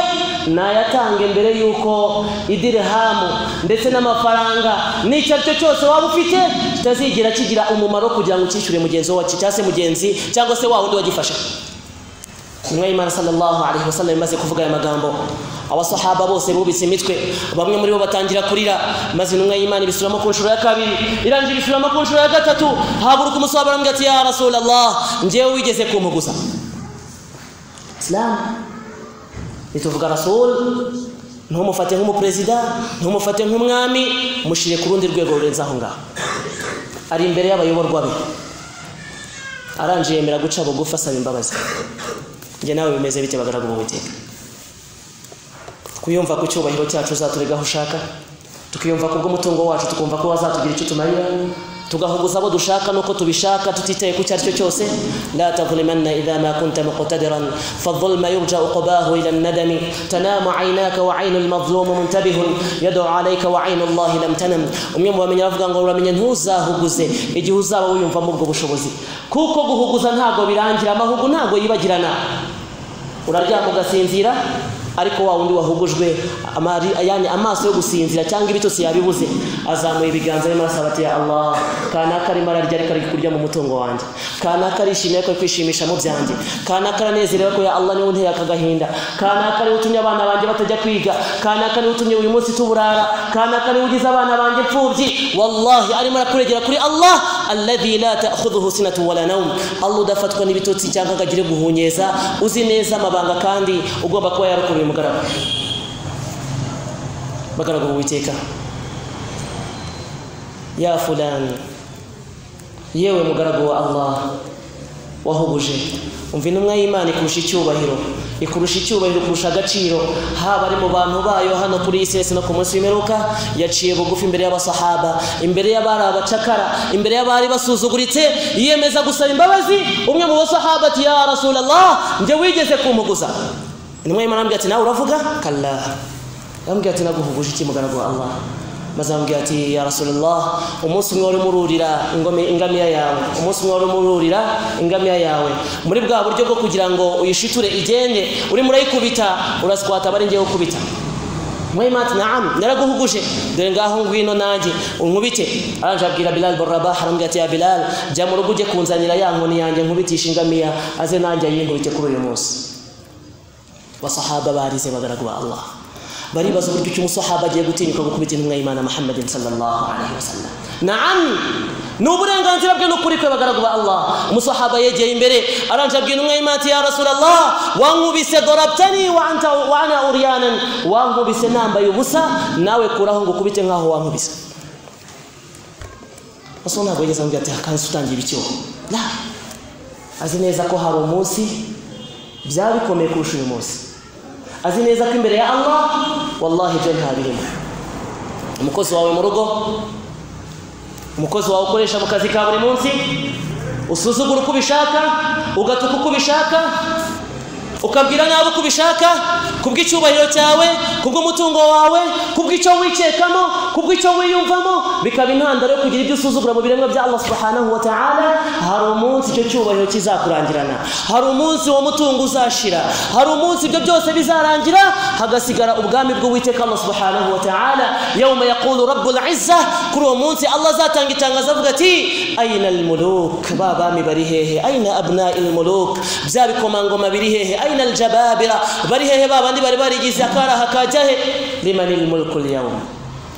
nayatange mbere yuko idirhamu ndetse n'amafaranga n'icyo ari cyo cyose waba ufite kitazigera kigira umumaro kugira ngo ukishyure mugenzi wawe cyangwa se mugenzi cyangwa se wa wundi wagifasha. Intumwa y'Imana sallallahu alaihi wasallam imaze kuvuga aya magambo, abasahaba bose bubise imitwe, bamwe muri bo batangira kurira, maze intumwa y'Imana ibisubiramo ku nshuro ya kabiri, irangira ibisubiramo ku nshuro ya gatatu. Haguruka umusahaba aramubwira ati ya Rasulullah, njyewe wigeze kumuguza. Islam ituvuga Rasul, ntumufate nk'umuperezida, ntumufate nk'umwami, mushire ku rundi rwego rurenze aho ngaho. Ari imbere y'abayoborwa be, aranje yemera guca bugufi asaba imbabazi. Nge nawe bimeze bite bagaragu b'Uwiteka? Kuyumva ku cyubahiro cyacu uzaturegaho ushaka, tukiyumva ku bw'umutungo wacu tukumva ko wazatugira icyo tumarira, tugahuguza abo dushaka nuko tubishaka tutitaye ku cyari cyo cyose. La tazlimanna idha ma kunta muqtadiran fadh-dhulma yurja uqbahu ila an-nadami tanamu 'aynaka wa 'aynu al-mazlum muntabihun yad'u 'alayka wa 'aynu Allah lam tanam. Umwe mu bamenya bavuga ngo uramenye ntuzahuguze igihe uzaba wiyumva mu bwo bushobozi, kuko guhuguza ntago birangira, amahugu ntago yibagirana. Uraryama ugasinzira, ariko wa wundi wahugujwe yani amaso yo gusinzira cyangwa ibitotsi yabibuze, azamuye ibiganza arimo arasaba ati ya Allah, kana kari mararya ariko ari kurya mu mutungo wanjye, kana kari ishimye ko kwishimisha mu byanjye, kana karanezerewe ko ya Allah niwe unteye akagahinda, kana kari utumye abana banjye batajya kwiga, kana kari utumye uyu munsi tuburara, kana kari ugize abana banjye pfubyi. Wallahi arimo arakuregera kuri Allah alladhi la ta'khudhuhu sinatun wala nawm. Allah udafatwa n'ibitotsi cyangwa agire guhunyeza, uzi neza amabanga kandi ugomba kuba yarukuruye umugaragu. Bagaragu b'Uwiteka, ya fulani yewe mugaragu wa Allah wahubuje umva intumwa y'Imana ikurusha icyubahiro kurusha agaciro haba ari mu bantu bayo hano kuri isi no ku munsi w'imperuka yaciye bugufi imbere y'abasahaba imbere y'abari abacakara imbere y'abari basuzuguritse yiyemeza gusaba imbabazi umwe mu basahaba ati ya Rasulullah nje wigeze kumpuguza intumwa y'Imana ambwira ati nawe uravuga kalla ambwira ati naguhuguje iki mugaragu wa Allah mazambwira ati ya Rasulullah umunsi umwe wari mururira ingamiya yawe muri bwa buryo bwo kugira ngo uyishiture igende uri murayikubita uraskwata bari ngiye gukubita Muhammad naam naraguhuguje dore ngaho ngwino nanjye unkubite aranje abwira Bilal bin Rabah arambwira ati ya Bilal jya mu rugo uje kunzanira ya nkoni yanjye nkubitisha ingamiya aze nanjye yinkubite kuri uyu munsi basahaba barize bagaragwa Allah baribaza uburyo cy'umusahaba agiye gutinyuka gukubita intumwa y'Imana Muhammadin sallallahu alaihi wasallam naam n'uburenganzira bwe n'ukuri kwe bagaragu ba Allah umusahaba yegeye imbere aranje abwira intumwa y'Imana ya Rasulullah wankubise dorabtani wa ana uryanan wankubise nambaye ubusa nawe kuraho ngo kubite nkaho wankubise aso ntabwo yigeze ambwira ati kansi utangira icyo la azi neza ko hari umunsi byabikomeye kurusha uyu munsi azi neza ko imbere ya Allah wallahi je ntabirimo umukozi wawe mu rugo umukozi wawe ukoresha mu kazi ka buri munsi usuzugura uko ubishaka ugatuka uko ubishaka ukabwira nabo uko ubishaka kubw'icyubahiro cyawe kubw'umutungo wawe kubw'icyo wikekamo kubw'icyo wiyumvamo bikaba intandaro yo kugira ibyo usuzugura mu biremwa bya Allah subhanahu wa ta'ala hari umunsi icyo cyubahiro kizakurangirana hari umunsi wo mutungo uzashira hari umunsi ibyo byose bizarangira hagasigara ubwami bw'Uwiteka Allah subhanahu wa ta'ala yawma yaqulu rabbul izza kuri uwo munsi Allah azatanga itangazo avuga ati ayna al-muluk babami bari hehe ayna abna'il muluk byabikomangoma biri hehe ayna al-jababira bari hehe babandi bari barigize akara hakajahe limanil mulku al-yawm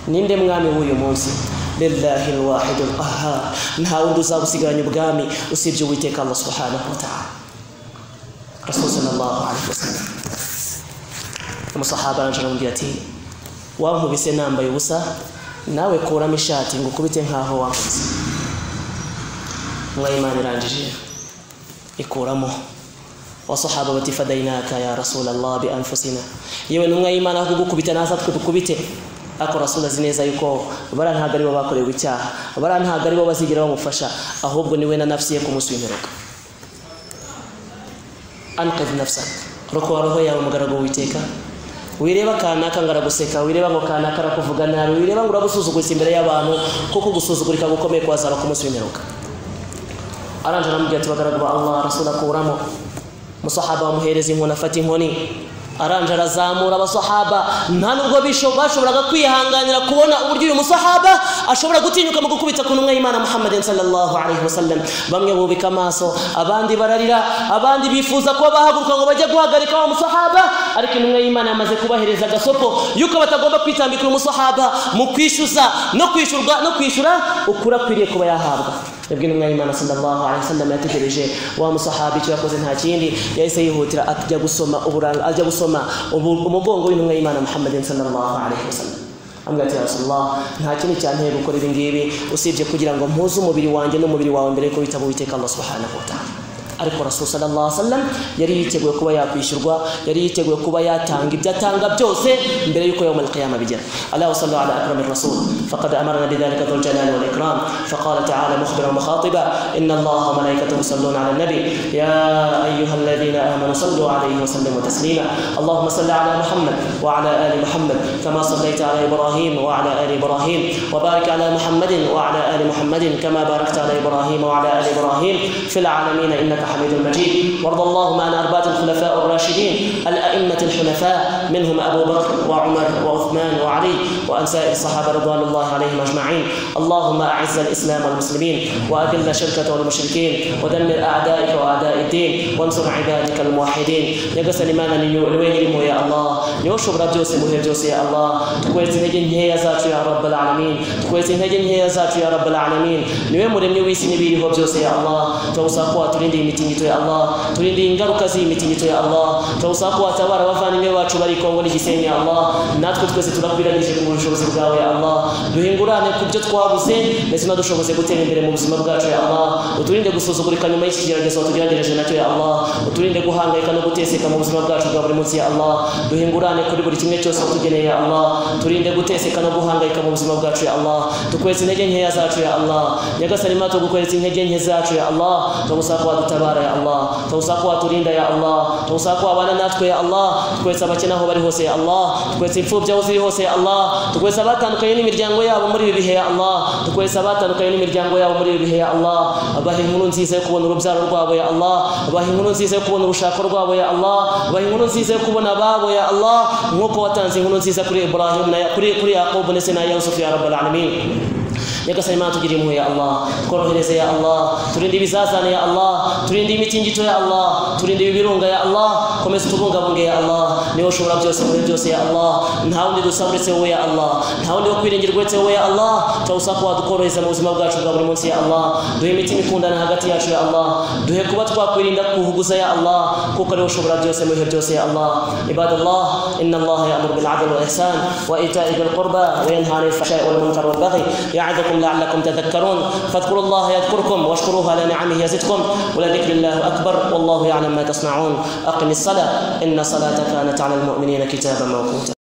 ninde mwami w'uyu munsi lillahi al-wahid al-qahhar nta wundi uzabusigaranya ubwami usibye Uwiteka Allah subhanahu wa ta'ala Rasul sallallahu alaihi wasallam umusahaba aramubwira ati wankubise nambaye ubusa nawe kuramo ishati ngo ukubite nkaho wankubise Imana irangije ikuramo wasahaba bati fadainaka ya Rasulullah bi anfusina yewe numwe Imana kugukubita nasa tukubite ako Rasul azineza yuko bara ntago ari bo bakorewe icyaha bara ntago ari bo bazigira bamufasha ahubwo niwe na nafsi ye kumuswimeruka anqidh nafsak roho yawe mugarago witeka wireba kanaka ngaraguseka wireba ngo kanaka arakuvuga nabi wireba ngo urabusuzugurisa imbere y'abantu kuko gusuzugurika gukomeye kwazara kumuswimeruka aranje aramubwira ati bagaragu Allah Rasul akuramo musahaba bamuhereza inkoni afata inkoni aranje arazamura abasahaba nta nubwo bashoboraga kwihanganira kubona uburyo uyu musahaba ashobora gutinyuka mu gukubita ku ntumwa y'Imana Muhammadin sallallahu alaihi wasallam bamwe bubika amaso abandi bararira abandi bifuza ko bahaguruka ngo bajye guhagarika wa musahaba ariko intumwa y'Imana yamaze kubahereza gasopo yuko batagomba kwitambika uyu musahaba mu kwishyuza no kwishura ukura kwiriye kuba yahabwa yabwiye intumwa y'Imana sallallahu alaihi wasallam yategereje wa musahaba icyo yakoze nta kindi yahise yihutira ajya gusoma umugongo w'intumwa y'Imana Muhammadin sallallahu alaihi wasallam ambwira ati Rasulullah nta kindi cyanteye gukora ibi ngibi usibye kugira ngo mpuze umubiri wanjye n'umubiri wawe mbere yuko bitabo Uwiteka Allah subhanahu wa ta'ala ariko Rasul sallallahu alaihi wasallam yari yiteguye kuba yakwishyurwa yari yiteguye kuba yatanga ibyo atanga byose mbere yuko yawm al-qiyamah bigera Allahu sallu ala akramir rasul faqad amarna bidhalika dhul jalali wal ikram faqala ta'ala mukhbiran mukhatiba inna Allaha wa malaikatahu yusalluna ala an-nabi ya ayyuhalladhina amanu sallu alayhi wa sallimu taslima Allahumma salli ala Muhammad wa ala ali Muhammad kama sallaita ala Ibrahim wa ala ali Ibrahim wa barik ala Muhammadin wa ala ali Muhammadin kama barakta ala Ibrahim wa ala ali Ibrahim fil alamin innaka حميد مجيد وارض اللهم عن أربعة الخلفاء الراشدين الأئمة الحنفاء منهم أبو بكر وعمر وعثمان وعلي وعن سائر الصحابة رضوان الله عليهم أجمعين اللهم أعز الإسلام والمسلمين وأذل الشرك والمشركين ودمر أعدائك وأعداء الدين وانصر عبادك الموحدين يقص لمانا نيوين يا الله نيوشب رجوس مهجوس يا الله تكويت نجن هي ذات يا رب العالمين تكويت نجن هي ذات يا رب العالمين نيوين مرم نيويس نبيه وجوس يا الله توصى قوات لندي imitingito ya Allah, turinde ingaruka z'imitingito ya Allah. Turasaba ko watabara abavandimwe bacu bari Kongo n'Igisenyi ya Allah, natwe twese turakwiragije ku bushobozi bwawe ya Allah. Duhingurane ku byo twabuze ndetse nadushoboze gutera imbere mu buzima bwacu ya Allah. Uturinde gusuzugurika nyuma y'ikigeragezo tugeragereje nacyo ya Allah. Uturinde guhangayika no guteseka mu buzima bwacu bwa buri munsi ya Allah. Duhingurane kuri buri kimwe cyose tugeneye ya Allah. Turinde guteseka no guhangayika mu buzima bwacu ya Allah. Tukweze intege nkeya zacu ya Allah. Nyagasani mato gukweza intege nke zacu ya Allah. Tugusaba ko wadutabara ya Allah. Tugusaba ko waturinda ya Allah. Tugusaba ko wabana natwe ya Allah. Tukweze abakene aho bari hose ya Allah. Tukweze imfubyi aho ziri hose ya Allah. Tukweze abatandukanye n'imiryango yabo muri ibi bihe ya Allah. Tukweze abatandukanye n'imiryango yabo muri ibi bihe ya Allah. Abaha inkuru nziza yo kubona urubyaro rwabo ya Allah. Abaha inkuru nziza yo kubona urushako rwabo ya Allah. Abaha inkuru nziza yo kubona ababo ya Allah, nk'uko watanze inkuru nziza kuri Ibrahim na kuri Yakobo ndetse na Yusuf ya Rabbal Alamin. Nyagasani Imana tugire impuhwe ya Allah, tworohereze ya Allah, turinde ibizazane ya Allah, turinde imitingito ya Allah, turinde ibirunga ya Allah, komeza tubungabunge ya Allah. Niwe ushobora byose muri byose ya Allah, nta wundi dusaba uretse wowe ya Allah, nta wundi wo kwiringirwa uretse wowe ya Allah. Turasaba ko wadukorohereza mu buzima bwacu bwa buri munsi ya Allah. Duhe imitima ikundana hagati yacu ya Allah, duhe kuba twakwirinda kuhuguza ya Allah, kuko ariwe ushobora byose muri byose ya Allah. Ibadallah, inna Allah ya'muru bil 'adli wal ihsan wa ita'i dhil qurba wa yanha 'anil fahsha'i wal munkari wal baghi ya'idhukum لعلكم تذكرون. فاذكروا الله يذكركم واشكروه على نعمه يزدكم ولذكر الله أكبر والله يعلم ما تصنعون. أقم الصلاة إن صلاتك كانت على المؤمنين كتابا موقوتا.